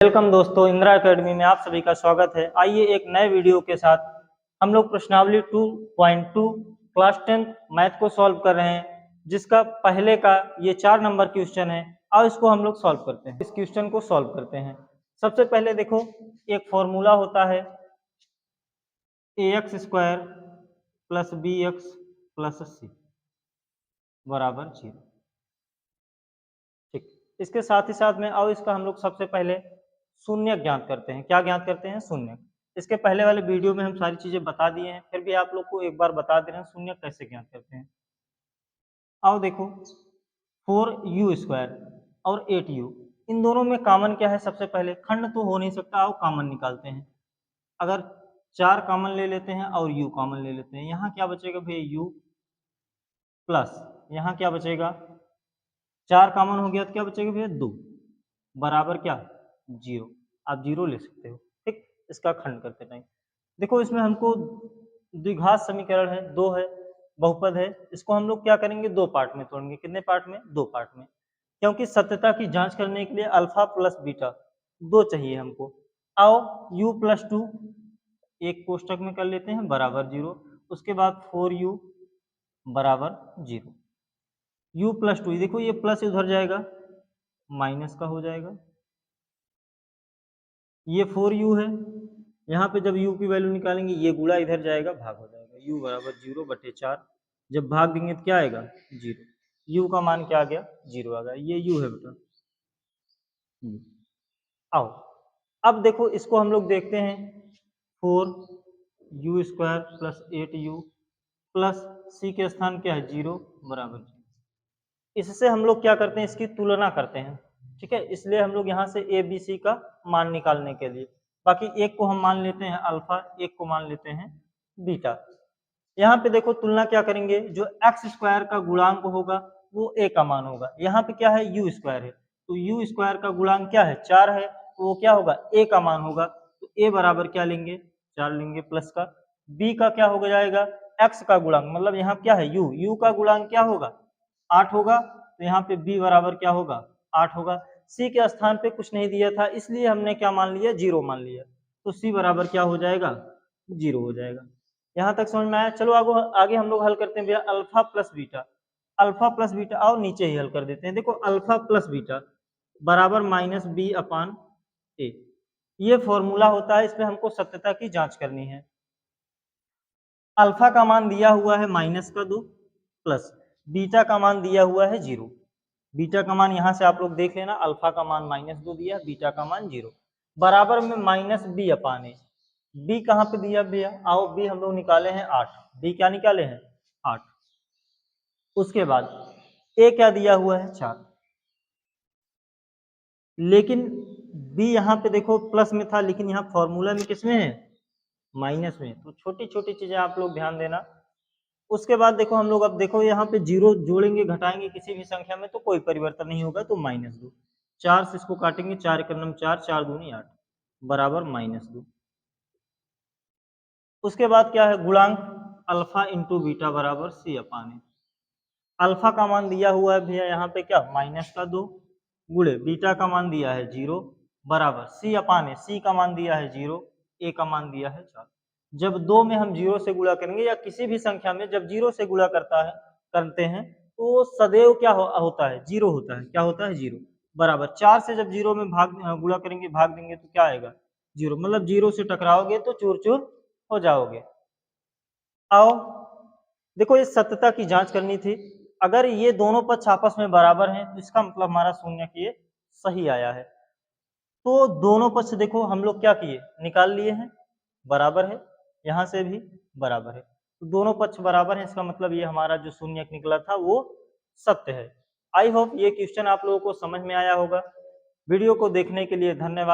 Welcome दोस्तों, Indira academy में आप सभी का स्वागत है। आइए एक नए वीडियो के साथ हम लोग प्रश्नावली 2.2 क्लास 10 मैथ को सॉल्व कर रहे हैं, जिसका पहले का ये 4 नंबर क्वेश्चन है। और इसको हम लोग सॉल्व करते हैं। इस क्वेश्चन को सॉल्व करते हैं। सबसे पहले देखो, एक फॉर्मूला होता है ax square plus bx plus c बराबर 0। ठीक, इसके साथ ही साथ में और इसका हम लोग सबसे पहले शून्य ज्ञात करते हैं। क्या ज्ञात करते हैं? शून्य। इसके पहले वाले वीडियो में हम सारी चीजें बता दिए हैं, फिर भी आप लोग को एक बार बता दे रहे हैं शून्य कैसे ज्ञात करते हैं। आओ देखो, 4u स्क्वायर और 8u, इन दोनों में कॉमन क्या है? सबसे पहले खंड तो हो नहीं सकता, आओ कॉमन निकालते हैं। अगर 4 कॉमन ले लेते हैं और u कॉमन ले लेते हैं, यहाँ क्या बचेगा भैया? u प्लस यहाँ क्या बचेगा? 4 कॉमन हो गया तो क्या बचेगा भैया? 2 बराबर क्या? 0। आप 0 ले सकते हो। ठीक, इसका खंड करते टाइम देखो, इसमें हमको द्विघात समीकरण है, 2 है, बहुपद है। इसको हम लोग क्या करेंगे? 2 पार्ट में तोड़ेंगे। कितने पार्ट में? 2 पार्ट में, क्योंकि सत्यता की जांच करने के लिए अल्फा प्लस बीटा 2 चाहिए हमको। आओ u प्लस 2 एक कोष्टक में कर लेते हैं बराबर 0। उसके बाद 4u बराबर 0। u प्लस 2, देखो ये प्लस उधर जाएगा, माइनस का हो जाएगा। ये 4u है, यहाँ पे जब u की वैल्यू निकालेंगे ये गुणा इधर जाएगा, भाग हो जाएगा। u बराबर 0/4, जब भाग देंगे तो क्या आएगा? 0। u का मान क्या आ गया? 0 आ गया। ये u है बेटा। आओ अब देखो, इसको हम लोग देखते हैं। 4u square plus 8u plus c के स्थान क्या है? 0 बराबर 0। इससे हम लोग क्या करते हैं? इसकी तुलना करते हैं। ठीक है, इसलिए हम लोग यहाँ से ए बी सी का मान निकालने के लिए, बाकी एक को हम मान लेते हैं अल्फा, एक को मान लेते हैं बीटा। यहाँ पे देखो तुलना क्या करेंगे? जो एक्स स्क्वायर का गुणांक होगा वो ए का मान होगा। यहाँ पे क्या है? यू स्क्वायर है, तो यू स्क्वायर का गुणांक क्या है? 4 है, तो वो क्या होगा? ए का मान होगा। तो ए बराबर क्या लेंगे? 4 लेंगे प्लस का। बी का क्या हो जाएगा? एक्स का गुणांक, मतलब यहाँ क्या है? यू का गुणांक क्या होगा? 8 होगा, तो यहाँ पे b बराबर क्या होगा? 8 होगा। c के स्थान पे कुछ नहीं दिया था, इसलिए हमने क्या मान लिया? 0 मान लिया। तो c बराबर क्या हो जाएगा? 0 हो जाएगा। यहाँ तक समझ में आया? चलो आगे हम लोग हल करते हैं भैया alpha plus beta. Alpha plus beta और नीचे ही हल कर देते हैं। देखो अल्फा प्लस बीटा बराबर माइनस बी अपान ए, ये फॉर्मूला होता है। इसमें हमको सत्यता की जांच करनी है। अल्फा का मान दिया हुआ है -2 प्लस बीटा का मान दिया हुआ है 0। बीटा का मान यहाँ से आप लोग देख लेना, अल्फा का मान -2 दिया, बीटा का मान 0 बराबर में माइनस बी अपान ए। बी कहाँ पे दिया भैया? आओ बी हम लोग निकाले हैं 8। बी क्या निकाले हैं? 8। उसके बाद ए क्या दिया हुआ है? 4। लेकिन बी यहाँ पे देखो प्लस में था, लेकिन यहाँ फॉर्मूला में किसमें है? माइनस में। तो छोटी छोटी चीजें आप लोग ध्यान देना। उसके बाद देखो हम लोग, अब देखो यहाँ पे 0 जोड़ेंगे घटाएंगे किसी भी संख्या में तो कोई परिवर्तन नहीं होगा, तो -2। 4 से इसको काटेंगे, 4 एक नम 4, 4 दूनी 8 बराबर -2। उसके बाद क्या है? गुणांक अल्फा इंटू बीटा बराबर सी अपान ए। अल्फा का मान दिया हुआ है भैया यहाँ पे क्या? -2 गुणे बीटा का मान दिया है 0 बराबर सी अपान ए। सी का मान दिया है 0, ए का मान दिया है 4। जब 2 में हम 0 से गुणा करेंगे या किसी भी संख्या में जब 0 से गुणा करते हैं तो सदैव क्या होता है? 0 होता है। क्या होता है? 0 बराबर 4 से जब 0 में गुणा करेंगे, भाग देंगे तो क्या आएगा? 0, मतलब 0 से टकराओगे तो चूर चूर हो जाओगे। आओ देखो, ये सत्यता की जांच करनी थी। अगर ये दोनों पक्ष आपस में बराबर हैं तो इसका मतलब हमारा शून्य की ये सही आया है। तो दोनों पक्ष देखो हम लोग क्या किए? निकाल लिए हैं, बराबर है, यहाँ से भी बराबर है, तो दोनों पक्ष बराबर हैं। इसका मतलब ये हमारा जो शून्य निकला था वो सत्य है। आई होप ये क्वेश्चन आप लोगों को समझ में आया होगा। वीडियो को देखने के लिए धन्यवाद।